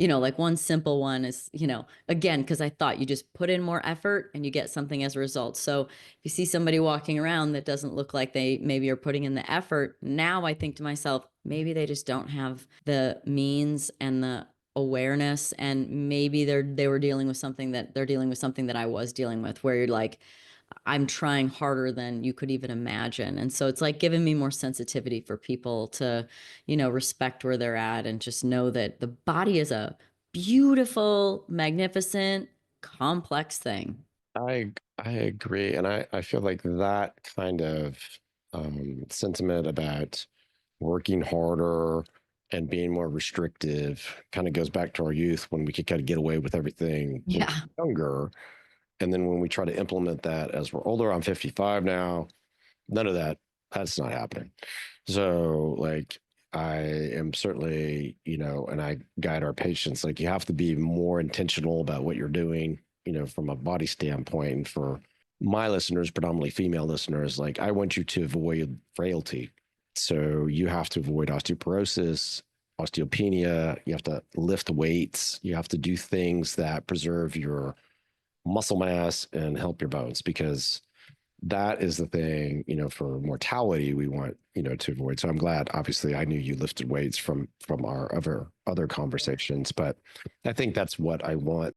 Like one simple one is, again, because I thought you just put in more effort and you get something as a result. So if you see somebody walking around that doesn't look like they maybe are putting in the effort, now I think to myself, maybe they just don't have the means and the awareness, and maybe they were dealing with something that they're dealing with something that I was dealing with, where you're like, I'm trying harder than you could even imagine. And so it's like giving me more sensitivity for people to, respect where they're at and just know that the body is a beautiful, magnificent, complex thing. I agree. And I feel like that kind of sentiment about working harder and being more restrictive kind of goes back to our youth when we could kind of get away with everything when Yeah. we were younger. And then when we try to implement that as we're older, I'm 55 now, none of that's not happening. So, like, I am certainly, and I guide our patients, like, you have to be more intentional about what you're doing, from a body standpoint. And for my listeners, predominantly female listeners, like, I want you to avoid frailty. So, you have to avoid osteoporosis, osteopenia. You have to lift weights. You have to do things that preserve your muscle mass and help your bones, because that is the thing, for mortality we want, to avoid. So I'm glad, obviously, I knew you lifted weights from our other conversations, but I think that's what I want